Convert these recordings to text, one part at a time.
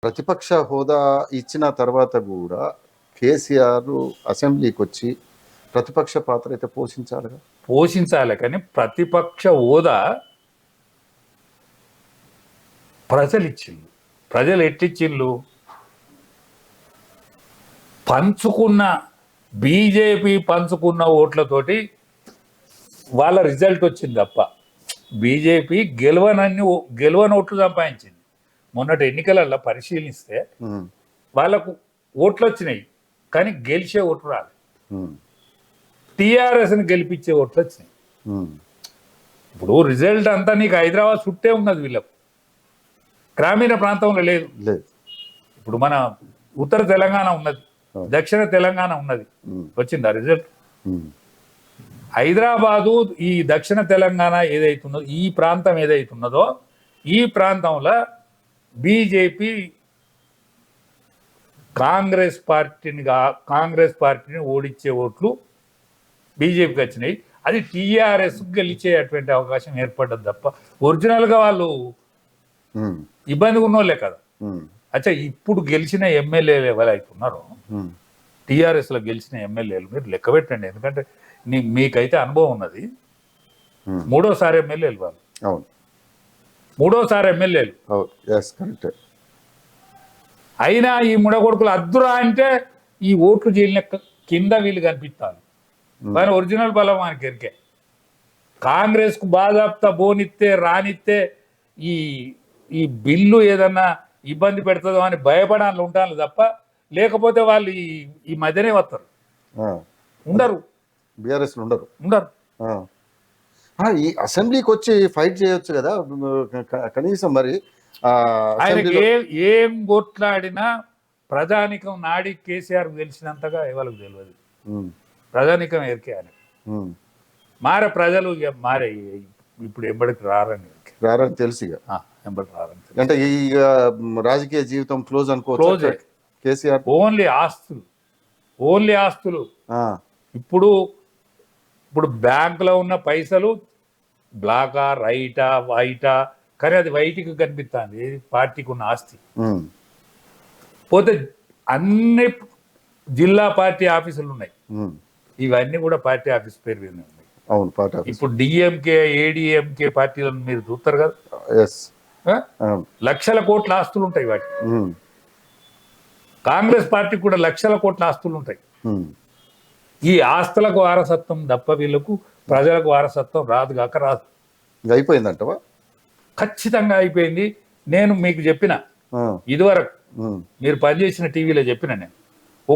ప్రతిపక్ష హోదా ఇచ్చిన తర్వాత కూడా కేసీఆర్ అసెంబ్లీకి వచ్చి ప్రతిపక్ష పాత్ర అయితే పోషించాలిగా. పోషించాలి, కానీ ప్రతిపక్ష హోదా ప్రజలు ఇచ్చిండ్రు. ప్రజలు ఎట్టిచ్చిండ్రు? పంచుకున్న బీజేపీ పంచుకున్న ఓట్లతోటి వాళ్ళ రిజల్ట్ వచ్చింది తప్ప బీజేపీ గెలవని ఓట్లు సంపాదించింది. మొన్నటి ఎన్నికలలో పరిశీలిస్తే వాళ్ళకు ఓట్లు వచ్చినాయి, కానీ గెలిచే ఓట్లు రాలేదు. టీఆర్ఎస్ని గెలిపించే ఓట్లు వచ్చినాయి. ఇప్పుడు రిజల్ట్ అంతా నీకు హైదరాబాద్ చుట్టే ఉన్నది, వీళ్ళకు గ్రామీణ ప్రాంతంలో లేదు. ఇప్పుడు మన ఉత్తర తెలంగాణ ఉన్నది, దక్షిణ తెలంగాణ ఉన్నది, వచ్చిందా రిజల్ట్? హైదరాబాదు ఈ దక్షిణ తెలంగాణ ఏదైతున్నదో, ఈ ప్రాంతం ఏదైతున్నదో, ఈ ప్రాంతంలో బీజేపీ కాంగ్రెస్ పార్టీని ఓడించే ఓట్లు బీజేపీకి వచ్చినాయి. అది టీఆర్ఎస్ గెలిచేటువంటి అవకాశం ఏర్పడ్డది తప్ప ఒరిజినల్గా వాళ్ళు ఇబ్బంది ఉన్నోళ్ళే కదా. అచ్చా, ఇప్పుడు గెలిచిన ఎమ్మెల్యేలు ఎవరైతున్నారో టీఆర్ఎస్లో గెలిచిన ఎమ్మెల్యేలు మీరు లెక్క పెట్టండి. ఎందుకంటే మీకైతే అనుభవం ఉన్నది. మూడోసారి ఎమ్మెల్యేలు వాళ్ళు. అవును, మూడోసారి ఎమ్మెల్యేలు అయినా ఈ ముడగొడుకులు అద్దురా అంటే ఈ ఓట్లు చేలిన కింద వీళ్ళు కనిపిస్తారు. కానీ ఒరిజినల్ బలం మనకి ఎరికే. కాంగ్రెస్కు బాధాప్తా బోనిస్తే రానిస్తే ఈ బిల్లు ఏదన్నా ఇబ్బంది పెడుతుందో అని భయపడాలి ఉంటాను తప్ప, లేకపోతే వాళ్ళు ఈ మధ్యనే వస్తారు. ఉండరు, బీఆర్ఎస్ ఉండరు. ఈ అసెంబ్లీకి వచ్చి ఫైట్ చేయొచ్చు కదా కనీసం. మరి ఆయనకి ఏం కొట్లాడినా ప్రజానికం నాడి కేసీఆర్ గెలిచినంతగా ఎవరికి తెలియదు. ప్రజానికం ఎరికే అని మారే ప్రజలు మారే. ఇప్పుడు ఎంబడికి రారని తెలిసి ఎంబడికి రారని అంటే ఈ రాజకీయ జీవితం క్లోజ్ క్లోజ్. కేసీఆర్ ఓన్లీ ఆస్తులు. ఇప్పుడు బ్యాంకులో ఉన్న పైసలు బ్లాకా, రైటా, వైటా, కానీ అది వైట్కి కనిపిస్తుంది పార్టీకి ఉన్న ఆస్తి. పోతే అన్ని జిల్లా పార్టీ ఆఫీసులు ఉన్నాయి, ఇవన్నీ కూడా పార్టీ ఆఫీస్ పేరు మీద ఉన్నాయి. అవును, ఇప్పుడు డిఎంకే, ఏడిఎంకే పార్టీలను మీరు చూస్తారు కదా, లక్షల కోట్ల ఆస్తులు ఉంటాయి వాటికి. కాంగ్రెస్ పార్టీకి కూడా లక్షల కోట్ల ఆస్తులు ఉంటాయి. ఈ ఆస్తులకు వారసత్వం తప్ప వీళ్ళకు ప్రజలకు వారసత్వం రాదు కాక రాదు. అయిపోయిందంటవా? ఖచ్చితంగా అయిపోయింది. నేను మీకు చెప్పిన ఇదివరకు మీరు పనిచేసిన టీవీలో చెప్పిన, నేను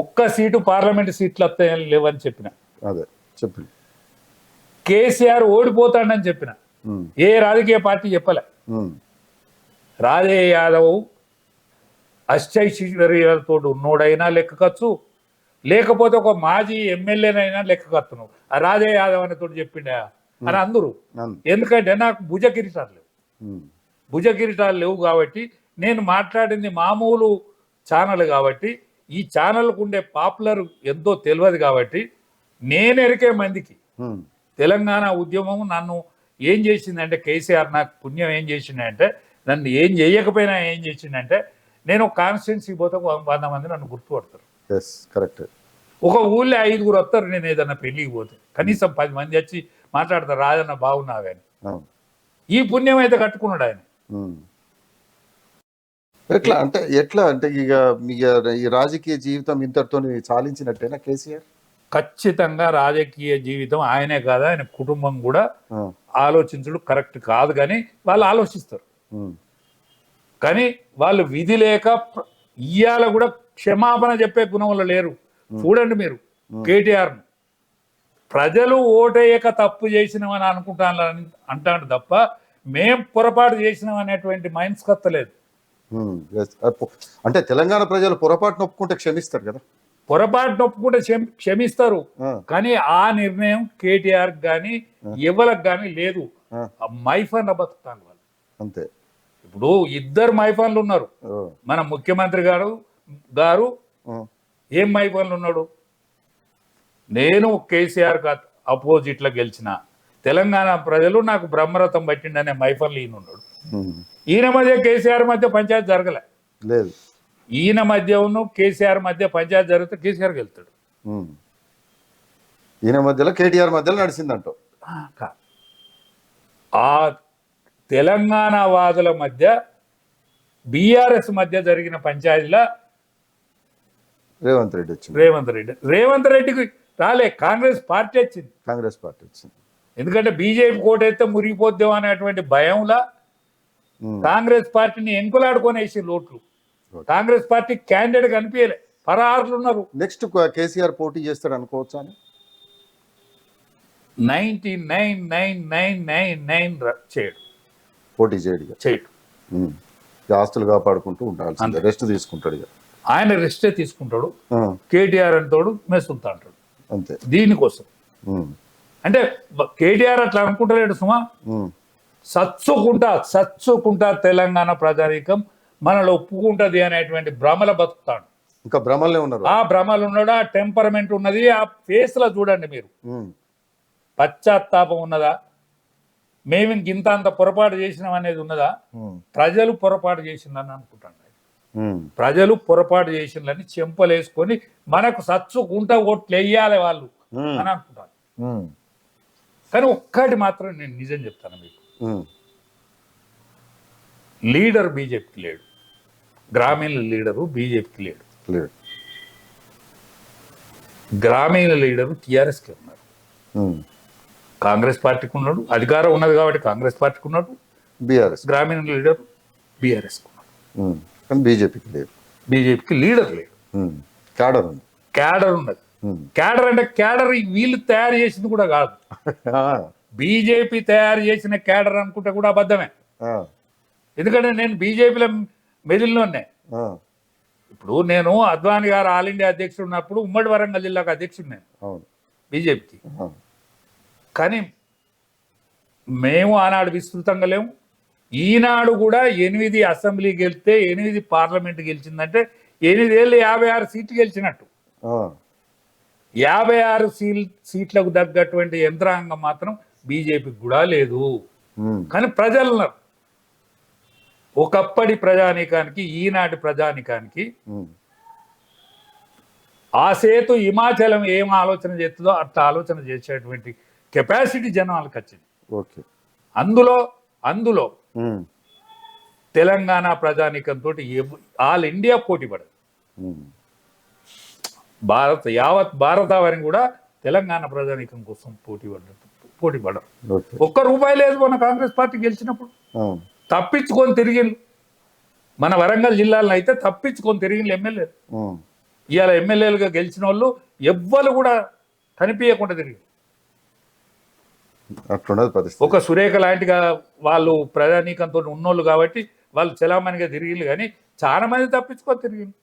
ఒక్క సీటు పార్లమెంట్ సీట్లు వస్తాయని లేవని చెప్పిన. కేసీఆర్ ఓడిపోతాడని చెప్పిన. ఏ రాజకీయ పార్టీ చెప్పలే. రాజే యాదవ్ అష్టైశ్వర్యాలతో ఉన్నోడైనా లెక్కకచ్చు, లేకపోతే ఒక మాజీ ఎమ్మెల్యేనైనా లెక్కకత్తును. ఆ రాజే యాదవ్ అనే తోడు చెప్పిండా అని అందరూ. ఎందుకంటే నాకు భుజ కిరీటాలు లేవు కాబట్టి, నేను మాట్లాడింది మామూలు ఛానల్ కాబట్టి, ఈ ఛానల్కు ఉండే పాపులర్ ఎంతో తెలియదు కాబట్టి, నేను ఎరికే మందికి తెలంగాణ ఉద్యమం నన్ను ఏం చేసిందంటే, కేసీఆర్ నాకు పుణ్యం ఏం చేసిందంటే, నన్ను ఏం చేయకపోయినా ఏం చేసిందంటే, నేను కాన్స్టిట్యున్సీ పోతే 100 మంది నన్ను గుర్తుపడతారు. ఒక ఊళ్ళో 5గురు వస్తారు. నేను ఏదన్నా పెళ్ళికి పోతే కనీసం 10 మంది వచ్చి మాట్లాడతారు, రాజన్న బాగున్నావు అని. ఈ పుణ్యం అయితే కట్టుకున్నాడు ఆయన. ఎట్లా అంటే ఇక ఈ రాజకీయ జీవితం ఇంతటితో చాలించినట్టేనా కేసీఆర్? ఖచ్చితంగా రాజకీయ జీవితం ఆయనే కాదు, ఆయన కుటుంబం కూడా ఆలోచించడం కరెక్ట్ కాదు. కానీ వాళ్ళు ఆలోచిస్తారు, కానీ వాళ్ళు విధి లేక ఇయ్యాల కూడా క్షమాపణ చెప్పే గుణంలో లేరు. చూడండి మీరు కేటీఆర్ను, ప్రజలు ఓటేయక తప్పు చేసినామని అంటాడు తప్ప మేం పొరపాటు చేసినాం అనేటువంటి మైండ్స్ కత్తలేదు. అంటే తెలంగాణ ప్రజలు పొరపాటు నొప్పుకుంటే క్షమిస్తారు కదా. పొరపాటు నొప్పుకుంటే క్షమిస్తారు, కానీ ఆ నిర్ణయం కేటీఆర్ కానీ ఎవరికి కానీ లేదు. మైఫన్ బతుకుతాను వాళ్ళు అంతే. ఇప్పుడు 2 మైఫన్లు ఉన్నారు. మన ముఖ్యమంత్రి గారు ఏం మైఫన్లు ఉన్నాడు? నేను కేసీఆర్ అపోజిట్లో గెలిచిన తెలంగాణ ప్రజలు నాకు బ్రహ్మరథం పట్టిండనే మైఫన్లు ఈయన ఉన్నాడు. ఈయన మధ్య కేసీఆర్ మధ్య పంచాయతీ జరగలే. ఈయన మధ్య కేసీఆర్ మధ్య పంచాయతీ జరిగితే కేసీఆర్ వెళ్తాడు. ఉమ్. ఈయన మధ్యలో కేటీఆర్ మధ్యలో నడిచిందంట. కాదు, ఆ తెలంగాణ వాదుల మధ్య బీఆర్ఎస్ మధ్య జరిగిన పంచాయతీలో రేవంత్ రెడ్డి వచ్చింది. రేవంత్ రెడ్డికి రాలే, కాంగ్రెస్ పార్టీ వచ్చింది. కాంగ్రెస్ పార్టీ వచ్చింది. ఎందుకంటే బీజేపీ కోటైతే మురిగిపోద్దాం అనేటువంటి భయంలా కాంగ్రెస్ పార్టీని ఎంకులాడుకొని వేసి లోట్లు. కాంగ్రెస్ పార్టీ క్యాండిడేట్ కనిపించలే, పరారులు ఉన్నారు. నెక్స్ట్ కేసీఆర్ పోటీ చేస్తాడు అనుకోవచ్చా అని 99.9999 చేయడు, పోటీ చేయడు. చేయడు. ఆస్తులు కాపాడుకుంటూ ఉండాల్సిందే, రెస్ట్ తీసుకుంటాడు ఇక. ఆయన రెస్టే తీసుకుంటాడు. కేటీఆర్ అంటాడు మెసులుతా అంటాడు అంతే దీనికోసం. అంటే కేటీఆర్ అట్లా అనుకుంటలేడు సుమా. సచ్చుకుంటా తెలంగాణ ప్రజానీకం మనలో ఒప్పుకుంటది అనేటువంటి భ్రమల బతుకుతాడు. ఇంకా భ్రమలే ఉన్నారు. ఆ భ్రమలు ఉన్నాడు, ఆ టెంపరమెంట్ ఉన్నది. ఆ ఫేస్ లో చూడండి మీరు, పశ్చాత్తాపం ఉన్నదా, మేము ఇంత అంత పొరపాటు చేసినాం అనేది ఉన్నదా? ప్రజలు పొరపాటు చేసిందని అనుకుంటాను. ప్రజలు పొరపాటు చేసిందని చెంపలేసుకొని మనకు సచ్చుకుంటా ఓట్లు వేయాలి వాళ్ళు అని అనుకుంటాను. కానీ ఒక్కటి మాత్రం నేను నిజం చెప్తాను మీకు, లీడర్ బీజేపీకి లేడు, గ్రామీణ లీడరు బీజేపీకి లేడు. గ్రామీణ లీడరు టీఆర్ఎస్కి ఉన్నారు, కాంగ్రెస్ పార్టీకి ఉన్నాడు. అధికారం ఉన్నది కాబట్టి కాంగ్రెస్ పార్టీకి ఉన్నాడు. బీఆర్ఎస్ గ్రామీణ లీడర్ బీఆర్ఎస్కి ఉన్నాడు. కానీ బీజేపీకి లేడు. బీజేపీకి లీడర్ లేడు. క్యాడర్ ఉంది. క్యాడర్ ఉన్నది. క్యాడర్ అంటే క్యాడర్ వీళ్ళు తయారు చేసింది కూడా కాదు, బీజేపీ తయారు చేసిన క్యాడర్ అనుకుంటే కూడా అబద్ధమే. ఎందుకంటే నేను బీజేపీలో మెదిలిలోనే. ఇప్పుడు నేను అద్వానీ గారు ఆల్ ఇండియా అధ్యక్షుడు ఉన్నప్పుడు ఉమ్మడి వరంగల్ జిల్లాకు అధ్యక్షుడు నేను బీజేపీకి. కానీ మేము ఆనాడు విస్తృతంగా లేము. ఈనాడు కూడా 8 అసెంబ్లీ గెలిస్తే 8 పార్లమెంట్ గెలిచిందంటే 8 ఏళ్ళు 56 సీట్లు గెలిచినట్టు. 56 సీట్లకు తగ్గటువంటి యంత్రాంగం మాత్రం బీజేపీకి కూడా లేదు. కానీ ప్రజలు ఒకప్పటి ప్రజానీకానికి ఈనాటి ప్రజానీకానికి ఆ సేతు హిమాచలం ఏం ఆలోచన చేస్తుందో అట్లా ఆలోచన చేసేటువంటి కెపాసిటీ జనాలకు వచ్చింది. అందులో తెలంగాణ ప్రజానీకంతో ఆల్ ఇండియా పోటీ పడదు. యావత్ భారతావని కూడా తెలంగాణ ప్రజానీకం కోసం పోటీ పడరు. ఒక్క రూపాయి లేదు మన కాంగ్రెస్ పార్టీ గెలిచినప్పుడు. తప్పించుకొని తిరిగిండ్రు. మన వరంగల్ జిల్లాలో అయితే తప్పించుకొని తిరిగిండ్రు ఎమ్మెల్యేలు. ఇవాళ ఎమ్మెల్యేలుగా గెలిచిన వాళ్ళు ఎవ్వరు కూడా కనిపించకుండా తిరిగి, ఒక సురేఖ లాంటిగా వాళ్ళు ప్రజానీకంతో ఉన్నోళ్ళు కాబట్టి వాళ్ళు చలామణిగా తిరిగిండ్రు. కానీ చాలా మంది తప్పించుకొని తిరిగిండ్రు.